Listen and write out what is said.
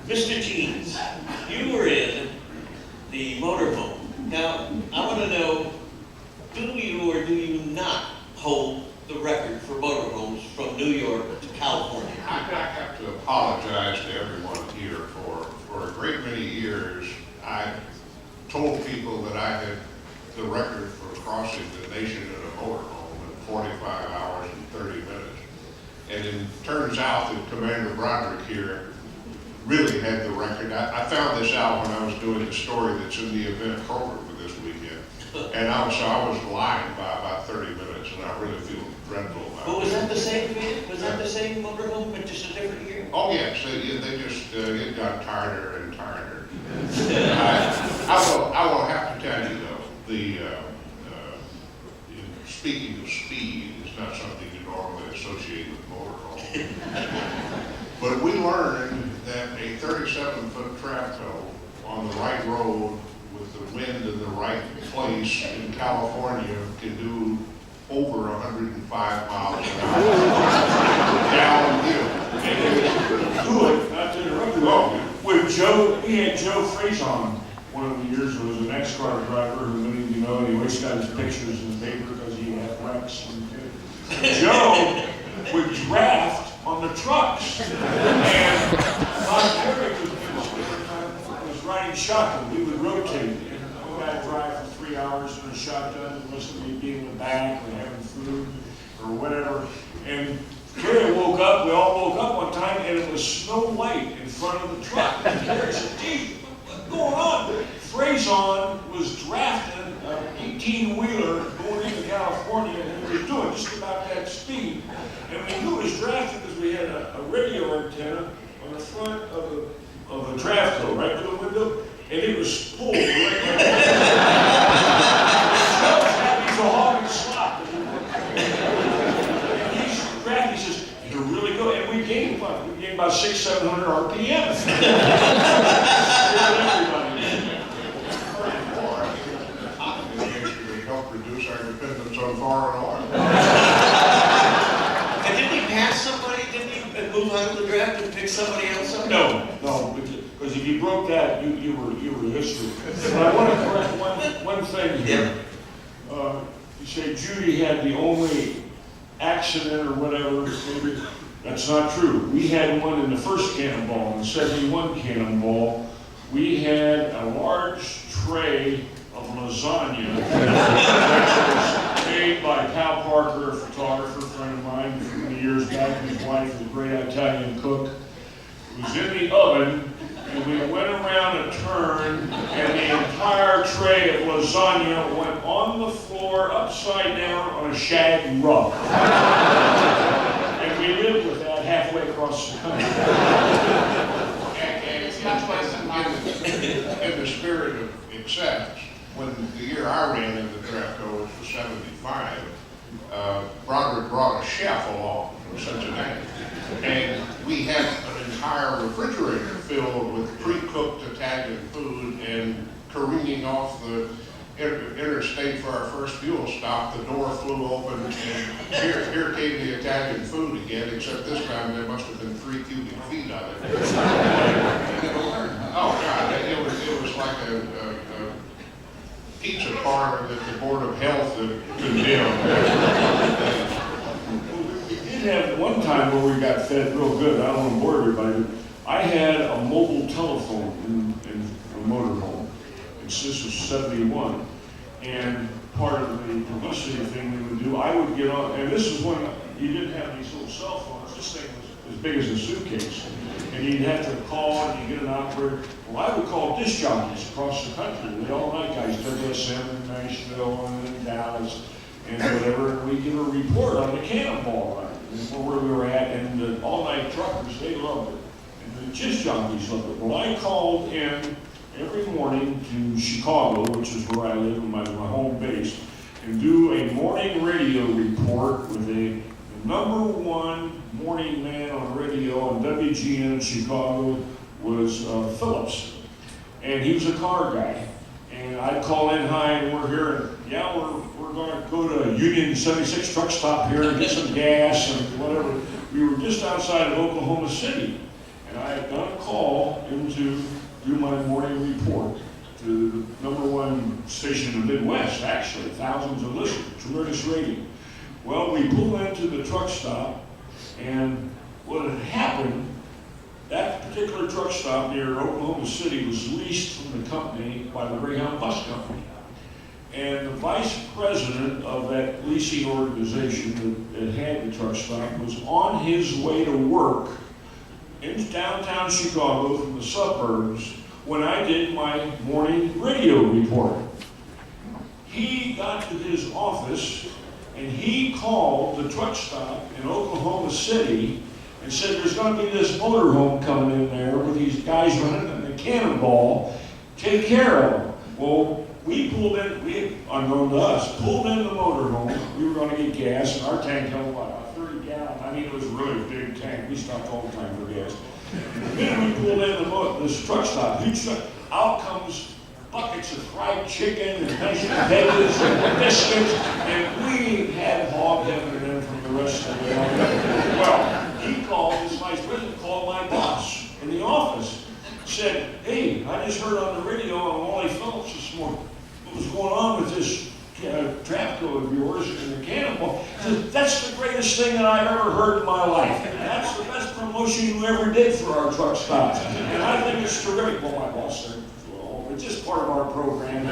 Mr. Jeanes, you were in the motorhome. Now, I want to know, do you or do you not hold the record for motorhomes from New York to California? I have to apologize to everyone here for a great many years. I told people that I had the record for crossing the nation in a motorhome in 45 hours and 30 minutes. And it turns out that Commander Broderick here really had the record. I found this out when I was doing the story that's in the event program for this weekend. And I was lying by about 30 minutes, and I really feel dreadful about it. But was that the same van? Was that the same motorhome, but just a different year? Oh yes, they just, it got tighter and tighter. I will have to tell you though, speaking of speed, is not something you normally associate with motorhome. But we learned that a 37-foot Travco on the right road with the wind in the right place in California can do over 105 miles an hour downhill. Good, not to interrupt you. With Joe, we had Joe Frazon one of the years, who was an ex-car driver who many of you know, and he always got his pictures in the paper because he had wrecks. Joe would draft on the trucks. And Bob Eric was riding shotgun. We would rotate. And we got to drive for 3 hours in a shotgun, listen to me being in the back or having food or whatever. And Gary woke up, we all woke up one time, and it was Snow White in front of the truck. And Gary said, "Gee, what's going on?" Frazon was drafting an 18-wheeler going into California, and he was doing just about that speed. And we knew it was drafting because we had a radio antenna on the front of the Travco, right through the window, and it was pulled right there. Joe was happy as a hog in slop. And he's drafting, he says, "You're really good." And we gained about 600-700 RPM. Help reduce our dependence on foreign oil. And didn't he pass somebody? Didn't he move out of the draft and pick somebody else up? No, because if you broke that, you were history. But I want to correct one thing here. You say Judy had the only accident or whatever. Maybe that's not true. We had one in the first Cannonball, in the 71 Cannonball. We had a large tray of lasagna that was made by Pal Parker, a photographer friend of mine from many years back. His wife was a great Italian cook. It was in the oven, and we went around a turn, and the entire tray of lasagna went on the floor, upside down, on a shag rug. And we lived with that halfway across the country. And it's much less in the spirit of acceptance. When the year I ran in the Travco, which was 75, Broderick brought a chef along from Cincinnati. And we had an entire refrigerator filled with pre-cooked Italian food, and careening off the interstate for our first fuel stop, the door flew open, and here came the Italian food again, except this time there must have been 3 cubic feet on it. Oh God, it was like a pizza parlor that the Board of Health had condemned. We did have one time where we got fed real good. I don't want to bore everybody, but I had a mobile telephone in a motorhome. This was 71. And part of the publicity thing we would do, I would get on, and this is when you didn't have these little cell phones. This thing was as big as a suitcase. And you'd have to call and you get an operator. Well, I would call disc jockeys across the country. The all-night guys, WSM in Nashville and in Dallas and whatever, and we'd give a report on the Cannonball Run and where we were at. And the all-night truckers, they loved it. And the disc jockeys loved it. Well, I called in every morning to Chicago, which is where I live, my home base, and do a morning radio report with the #1 morning man on radio on WGN in Chicago was Phillips. And he was a car guy. And I'd call in, "Hi, and we're here, and yeah, we're going to go to Union 76 truck stop here and get some gas and whatever." We were just outside of Oklahoma City. And I had done a call in to do my morning report to the #1 station in the Midwest, actually, thousands of listeners, tremendous rating. Well, we pulled into the truck stop, and what had happened, that particular truck stop near Oklahoma City was leased from the company by the Recount bus company. And the vice president of that leasing organization that had the truck stop was on his way to work in downtown Chicago from the suburbs when I did my morning radio report. He got to his office and he called the truck stop in Oklahoma City and said, there's going to be this motorhome coming in there with these guys running in the Cannonball. Take care of them. Well, we pulled in, we, unknown to us, pulled in the motorhome. We were going to get gas, and our tank held about 30 gallons. I mean, it was a really big tank. We stopped all the time for gas. Then we pulled in this truck stop, huge truck. Out comes buckets of fried chicken and mashed potatoes and biscuits, and we had hog heaven in from the rest of the day. Well, he called, his vice president called my boss in the office, said, hey, I just heard on the radio on Wally Phillips this morning what was going on with this Travco of yours in the Cannonball. He said, that's the greatest thing that I've ever heard in my life. That's the best promotion you ever did for our truck stops. And I think it's terrific. Well, my boss said, well, it's just part of our program.